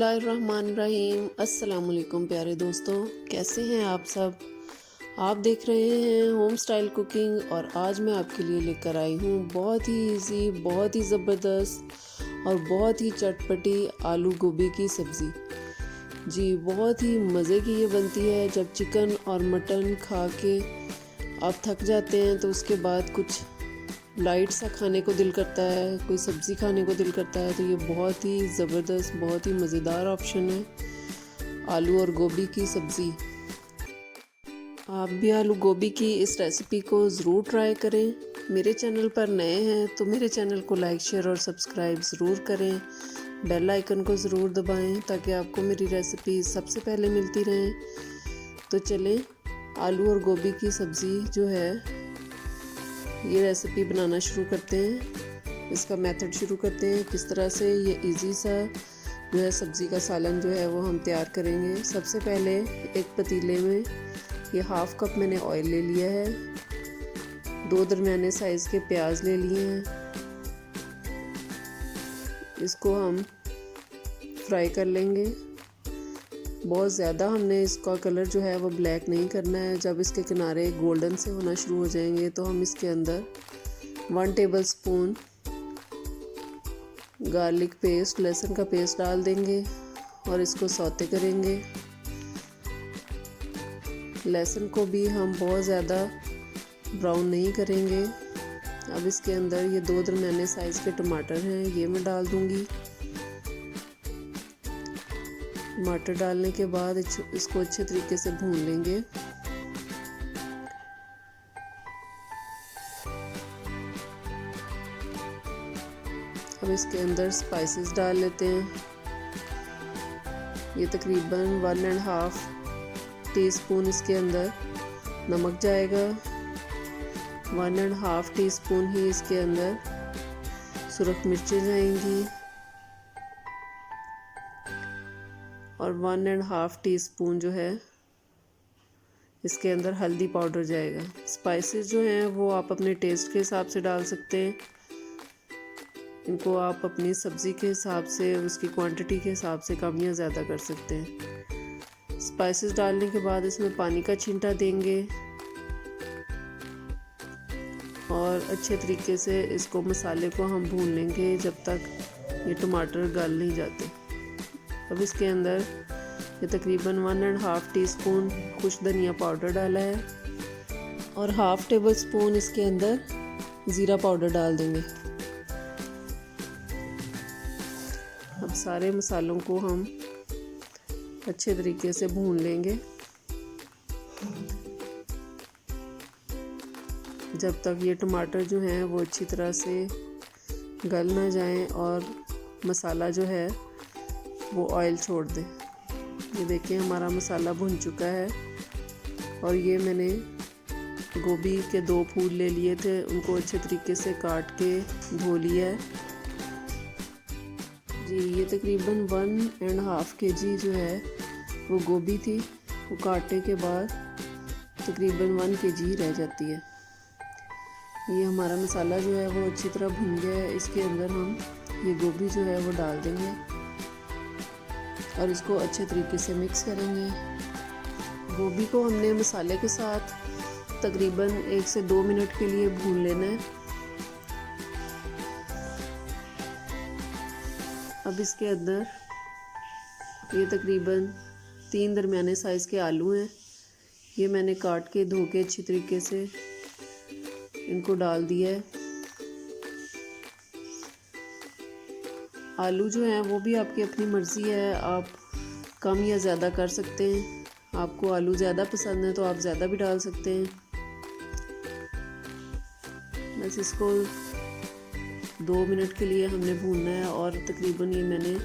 बिस्मिल्लाहिर्रहमानिर्रहीम। अस्सलाम वालेकुम प्यारे दोस्तों, कैसे हैं आप सब। आप देख रहे हैं होम स्टाइल कुकिंग और आज मैं आपके लिए लेकर आई हूँ बहुत ही इजी, बहुत ही ज़बरदस्त और बहुत ही चटपटी आलू गोभी की सब्ज़ी। जी बहुत ही मज़े की ये बनती है। जब चिकन और मटन खा के आप थक जाते हैं तो उसके बाद कुछ लाइट सा खाने को दिल करता है, कोई सब्ज़ी खाने को दिल करता है, तो ये बहुत ही ज़बरदस्त, बहुत ही मज़ेदार ऑप्शन है आलू और गोभी की सब्ज़ी। आप भी आलू गोभी की इस रेसिपी को ज़रूर ट्राई करें। मेरे चैनल पर नए हैं तो मेरे चैनल को लाइक, शेयर और सब्सक्राइब ज़रूर करें। बेल आइकन को ज़रूर दबाएं ताकि आपको मेरी रेसिपी सबसे पहले मिलती रहें। तो चलें आलू और गोभी की सब्ज़ी जो है ये रेसिपी बनाना शुरू करते हैं। इसका मेथड शुरू करते हैं, किस तरह से ये इजी सा जो है सब्ज़ी का सालन जो है वो हम तैयार करेंगे। सबसे पहले एक पतीले में ये हाफ़ कप मैंने ऑयल ले लिया है। 2 दरमियाने साइज़ के प्याज ले लिए हैं। इसको हम फ्राई कर लेंगे। बहुत ज़्यादा हमने इसका कलर जो है वो ब्लैक नहीं करना है। जब इसके किनारे गोल्डन से होना शुरू हो जाएंगे तो हम इसके अंदर 1 टेबलस्पून गार्लिक पेस्ट, लहसुन का पेस्ट डाल देंगे और इसको सौते करेंगे। लहसुन को भी हम बहुत ज़्यादा ब्राउन नहीं करेंगे। अब इसके अंदर ये 2 दरमियाने साइज़ के टमाटर हैं, ये मैं डाल दूँगी। टमाटर डालने के बाद इसको अच्छे तरीके से भून लेंगे। अब इसके अंदर स्पाइसेस डाल लेते हैं। ये तकरीबन 1.5 टीस्पून इसके अंदर नमक जाएगा। 1.5 टीस्पून ही इसके अंदर सुरख मिर्चें जाएंगी और 1.5 टीस्पून जो है इसके अंदर हल्दी पाउडर जाएगा। स्पाइसेस जो हैं वो आप अपने टेस्ट के हिसाब से डाल सकते हैं। इनको आप अपनी सब्ज़ी के हिसाब से, उसकी क्वांटिटी के हिसाब से कम या ज़्यादा कर सकते हैं। स्पाइसेस डालने के बाद इसमें पानी का छींटा देंगे और अच्छे तरीके से इसको मसाले को हम भून लेंगे जब तक ये टमाटर गल नहीं जाते। अब इसके अंदर ये तकरीबन 1.5 टीस्पून खुश धनिया पाउडर डाला है और 1/2 टेबलस्पून इसके अंदर ज़ीरा पाउडर डाल देंगे। अब सारे मसालों को हम अच्छे तरीके से भून लेंगे जब तक ये टमाटर जो हैं वो अच्छी तरह से गल ना जाएं और मसाला जो है वो ऑयल छोड़ दे। ये देखिए हमारा मसाला भुन चुका है और ये मैंने गोभी के 2 फूल ले लिए थे, उनको अच्छे तरीके से काट के धो लिया है। जी ये तकरीबन 1.5 kg जो है वो गोभी थी, वो काटने के बाद तकरीबन 1 kg ही रह जाती है। ये हमारा मसाला जो है वो अच्छी तरह भुन गया है। इसके अंदर हम ये गोभी जो है वो डाल देंगे और इसको अच्छे तरीके से मिक्स करेंगे। गोभी को हमने मसाले के साथ तकरीबन 1 से 2 मिनट के लिए भून लेना है। अब इसके अंदर ये तकरीबन 3 दरमियाने साइज़ के आलू हैं, ये मैंने काट के धो के अच्छी तरीके से इनको डाल दिया है। आलू जो हैं वो भी आपकी अपनी मर्ज़ी है, आप कम या ज़्यादा कर सकते हैं। आपको आलू ज़्यादा पसंद है तो आप ज़्यादा भी डाल सकते हैं। बस इसको 2 मिनट के लिए हमने भूनना है और तकरीबन ये मैंने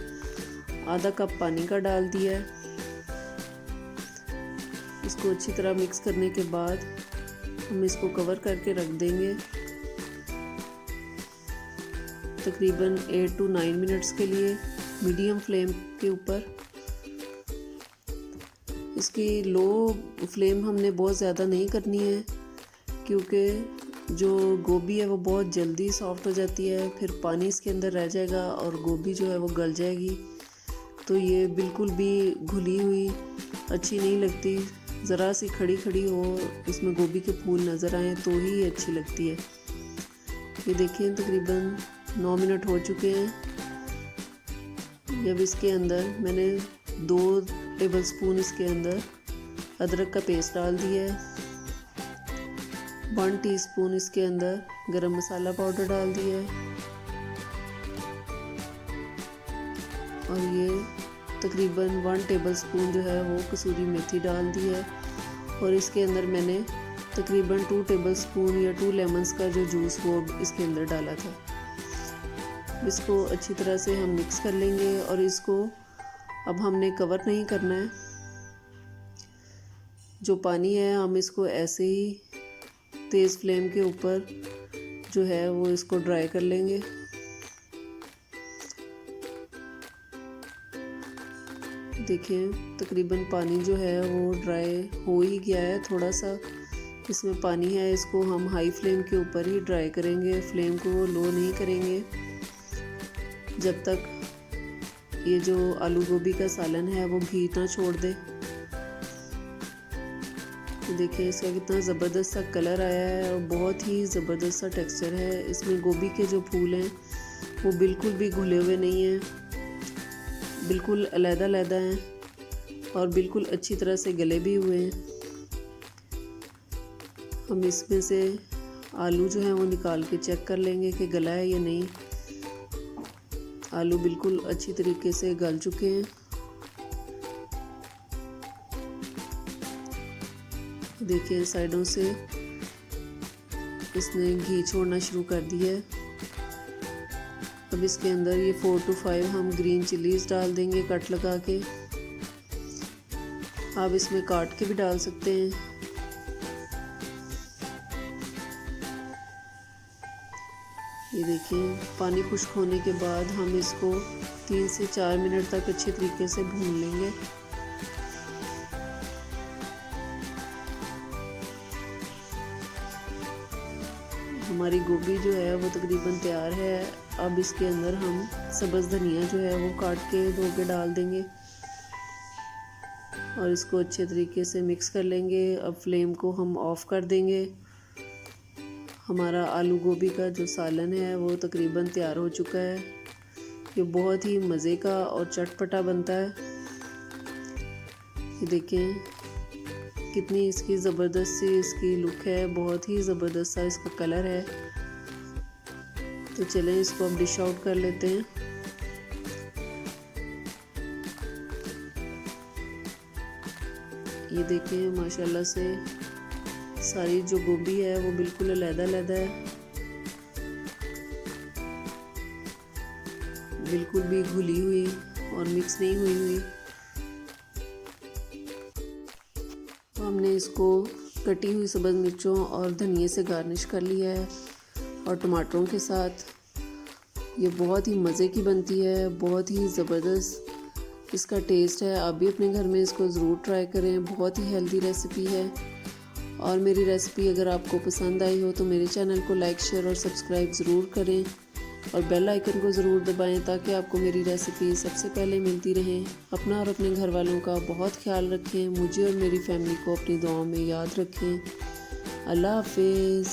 आधा कप पानी का डाल दिया है। इसको अच्छी तरह मिक्स करने के बाद हम इसको कवर करके रख देंगे तकरीबन 8 to 9 मिनट्स के लिए मीडियम फ्लेम के ऊपर। इसकी लो फ्लेम हमने बहुत ज़्यादा नहीं करनी है क्योंकि जो गोभी है वो बहुत जल्दी सॉफ्ट हो जाती है, फिर पानी इसके अंदर रह जाएगा और गोभी जो है वो गल जाएगी। तो ये बिल्कुल भी घुली हुई अच्छी नहीं लगती। ज़रा सी खड़ी खड़ी हो, इसमें गोभी के फूल नज़र आए तो ही अच्छी लगती है। ये देखिए तकरीबन 9 मिनट हो चुके हैं। अब इसके अंदर मैंने 2 टेबलस्पून इसके अंदर अदरक का पेस्ट डाल दिया है। 1 टीस्पून इसके अंदर गरम मसाला पाउडर डाल दिया है और ये तकरीबन 1 टेबलस्पून जो है वो कसूरी मेथी डाल दी है। और इसके अंदर मैंने तकरीबन 2 टेबलस्पून या 2 लेमन्स का जो जूस वो इसके अंदर डाला था। इसको अच्छी तरह से हम मिक्स कर लेंगे और इसको अब हमने कवर नहीं करना है। जो पानी है हम इसको ऐसे ही तेज़ फ्लेम के ऊपर जो है वो इसको ड्राई कर लेंगे। देखिए तकरीबन पानी जो है वो ड्राई हो ही गया है। थोड़ा सा इसमें पानी है, इसको हम हाई फ्लेम के ऊपर ही ड्राई करेंगे, फ्लेम को लो नहीं करेंगे जब तक ये जो आलू गोभी का सालन है वो घी ना छोड़ दे। तो देखिए इसका कितना ज़बरदस्त सा कलर आया है और बहुत ही ज़बरदस्त सा टेक्सचर है। इसमें गोभी के जो फूल हैं वो बिल्कुल भी घुले हुए नहीं हैं, बिल्कुल अलग-अलग हैं और बिल्कुल अच्छी तरह से गले भी हुए हैं। हम इसमें से आलू जो है वो निकाल के चेक कर लेंगे कि गला है या नहीं। आलू बिल्कुल अच्छी तरीके से गल चुके हैं। देखिए साइडों से इसने घी छोड़ना शुरू कर दिया है। अब इसके अंदर ये 4 to 5 हम ग्रीन चिलीज डाल देंगे कट लगा के। आप इसमें काट के भी डाल सकते हैं। ये देखिए पानी खुश्क होने के बाद हम इसको 3 से 4 मिनट तक अच्छे तरीके से भून लेंगे। हमारी गोभी जो है वो तकरीबन तैयार है। अब इसके अंदर हम सब्ज़ धनिया जो है वो काट के धो के डाल देंगे और इसको अच्छे तरीके से मिक्स कर लेंगे। अब फ्लेम को हम ऑफ़ कर देंगे। हमारा आलू गोभी का जो सालन है वो तकरीबन तैयार हो चुका है। ये बहुत ही मज़े का और चटपटा बनता है। ये देखें कितनी इसकी ज़बरदस्त सी इसकी लुक है, बहुत ही ज़बरदस्त सा इसका कलर है। तो चलें इसको अब डिश आउट कर लेते हैं। ये देखिए माशाल्लाह से सारी जो गोभी है वो बिल्कुल अलग-अलग है, बिल्कुल भी घुली हुई और मिक्स नहीं हुई हुई। हमने इसको कटी हुई सब्ज़ मिर्चों और धनिए से गार्निश कर लिया है और टमाटरों के साथ। ये बहुत ही मज़े की बनती है, बहुत ही ज़बरदस्त इसका टेस्ट है। आप भी अपने घर में इसको ज़रूर ट्राई करें, बहुत ही हेल्दी रेसिपी है। और मेरी रेसिपी अगर आपको पसंद आई हो तो मेरे चैनल को लाइक शेयर और सब्सक्राइब ज़रूर करें और बेल आइकन को ज़रूर दबाएं ताकि आपको मेरी रेसिपी सबसे पहले मिलती रहे। अपना और अपने घर वालों का बहुत ख्याल रखें। मुझे और मेरी फैमिली को अपनी दुआओं में याद रखें। अल्लाह हाफिज़।